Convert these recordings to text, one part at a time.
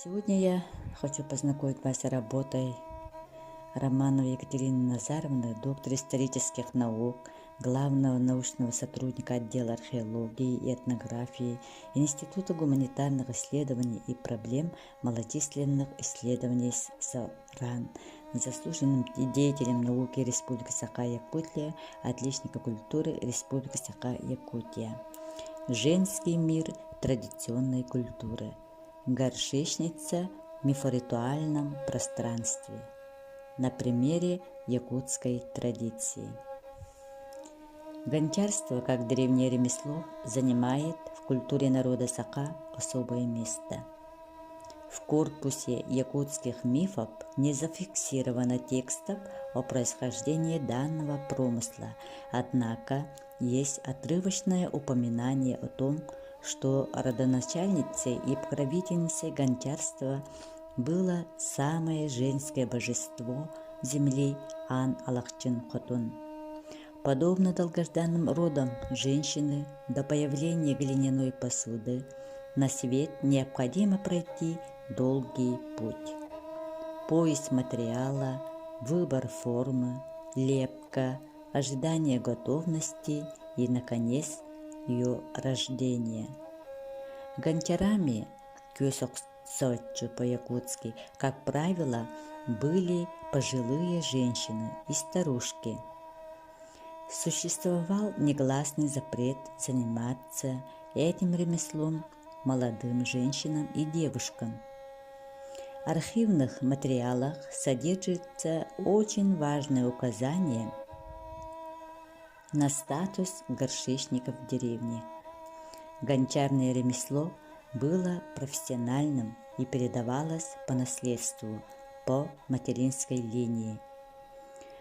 Сегодня я хочу познакомить вас с работой Романовой Екатерины Назаровны, доктор исторических наук, главного научного сотрудника отдела археологии и этнографии Института гуманитарных исследований и проблем малочисленных исследований САРАН, заслуженным деятелем науки Республики Саха-Якутия, отличника культуры Республики Саха-Якутия. Женский мир традиционной культуры. Горшечница в мифоритуальном пространстве. На примере якутской традиции. Гончарство, как древнее ремесло, занимает в культуре народа Саха особое место. В корпусе якутских мифов не зафиксировано текстов о происхождении данного промысла, однако есть отрывочное упоминание о том, что родоначальницей и покровительницей гончарства было самое женское божество земли Ан-Алахчин-Хотун. Подобно долгожданным родам женщины, до появления глиняной посуды на свет необходимо пройти долгий путь. Поиск материала, выбор формы, лепка, ожидание готовности и, наконец, ее рождение. Гончарами кёсоксотчу по-якутски, как правило, были пожилые женщины и старушки. Существовал негласный запрет заниматься этим ремеслом молодым женщинам и девушкам. В архивных материалах содержится очень важное указание на статус горшечников в деревне. Гончарное ремесло было профессиональным и передавалось по наследству по материнской линии.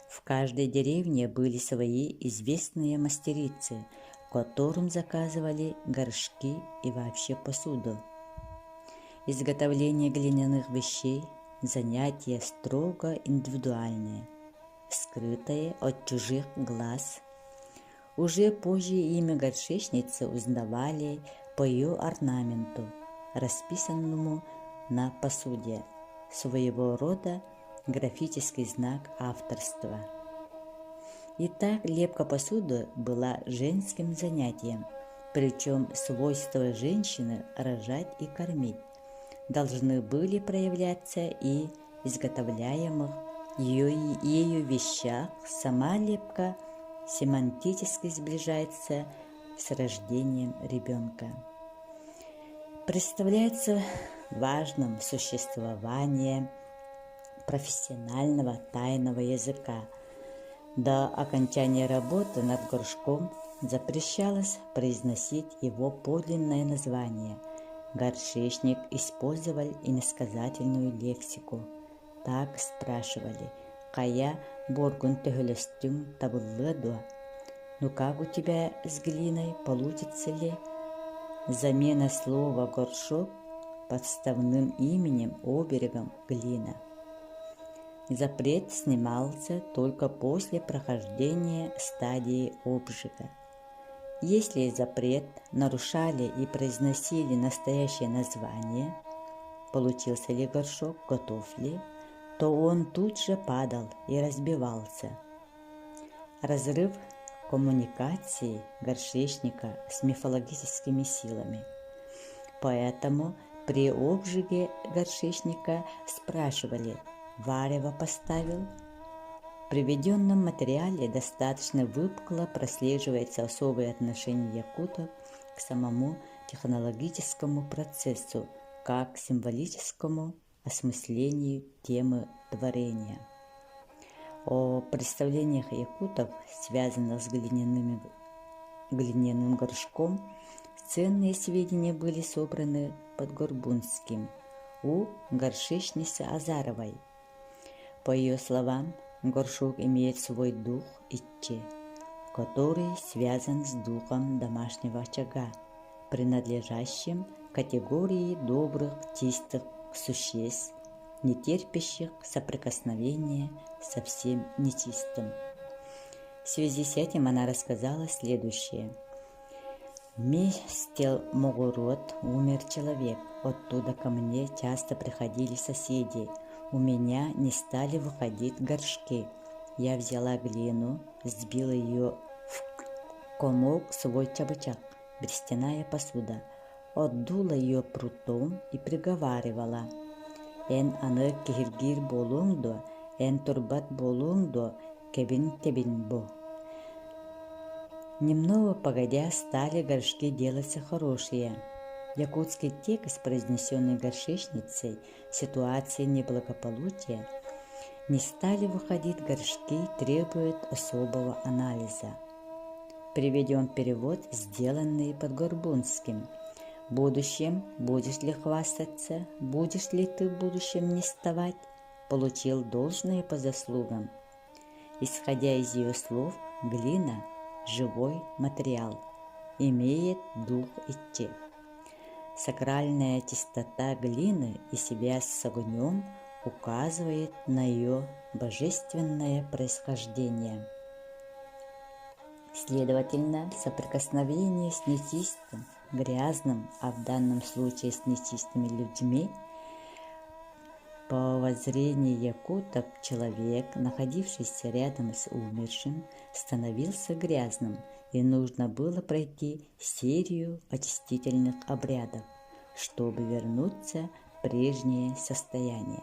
В каждой деревне были свои известные мастерицы, которым заказывали горшки и вообще посуду. Изготовление глиняных вещей – занятие строго индивидуальное, скрытое от чужих глаз. Уже позже имя горшечницы узнавали по ее орнаменту, расписанному на посуде, своего рода графический знак авторства. Итак, лепка посуды была женским занятием, причем свойства женщины рожать и кормить должны были проявляться и изготовляемых ею вещах. Сама лепка семантически сближается с рождением ребенка. Представляется важным существование профессионального тайного языка. До окончания работы над горшком запрещалось произносить его подлинное название. Горшечник использовал иносказательную лексику. Так спрашивали: «Кая боргун төгөлөстүң табыллыдуа?» «Ну как у тебя с глиной, получится ли?» Замена слова «горшок» подставным именем, оберегом «глина». Запрет снимался только после прохождения стадии обжига. Если запрет нарушали и произносили настоящее название, получился ли горшок, готов ли, то он тут же падал и разбивался. Разрыв коммуникации горшечника с мифологическими силами. Поэтому при обжиге горшечника спрашивали: «Варево поставил?» В приведенном материале достаточно выпукло прослеживается особое отношение якутов к самому технологическому процессу, как к символическому осмыслению темы творения. О представлениях якутов, связанных с глиняным горшком, ценные сведения были собраны под Горбунским у горшечницы Азаровой. По ее словам, горшок имеет свой дух Ичче, который связан с духом домашнего очага, принадлежащим категории добрых, чистых существ, не терпящих соприкосновения со всем нечистым. В связи с этим она рассказала следующее. Местел Могурод умер человек, оттуда ко мне часто приходили соседи. У меня не стали выходить горшки. Я взяла глину, сбила ее в комок свой чабычак, берестяная посуда, отдула ее прутом и приговаривала: «Эн аны кихиргир болуңдо, эн турбат болуңдо, кебин бо». Немного погодя стали горшки делаться хорошие. Якутский текст, произнесенный горшечницей в ситуации неблагополучия, не стали выходить горшки, требует особого анализа. Приведен перевод, сделанный Подгорбунским. В будущем будешь ли хвастаться, будешь ли ты в будущем не вставать, получил должное по заслугам. Исходя из ее слов, глина – живой материал, имеет дух идти. Сакральная чистота глины и связь с огнем указывает на ее божественное происхождение. Следовательно, соприкосновение с нечистым, грязным, а в данном случае с нечистыми людьми, по воззрению якутов, человек, находившийся рядом с умершим, становился грязным, и нужно было пройти серию очистительных обрядов, чтобы вернуться в прежнее состояние.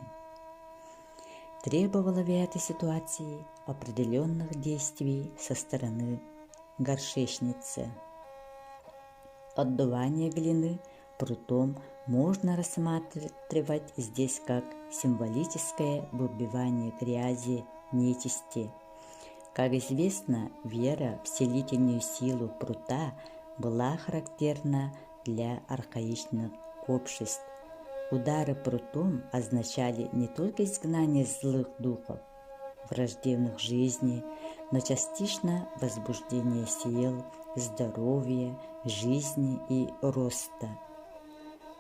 Требовало в этой ситуации определенных действий со стороны горшечницы. Отдувание глины прутом можно рассматривать здесь как символическое выбивание грязи, нечисти. Как известно, вера в целительную силу прута была характерна для архаичных обществ. Удары прутом означали не только изгнание злых духов, враждебных жизни, но частично возбуждение сил, здоровья, жизни и роста.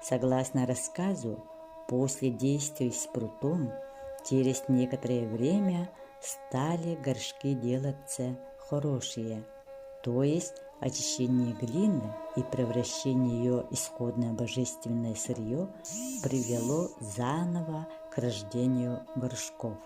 Согласно рассказу, после действий с прутом, через некоторое время стали горшки делаться хорошие, то есть очищение глины и превращение ее в исходное божественное сырье привело заново к рождению горшков.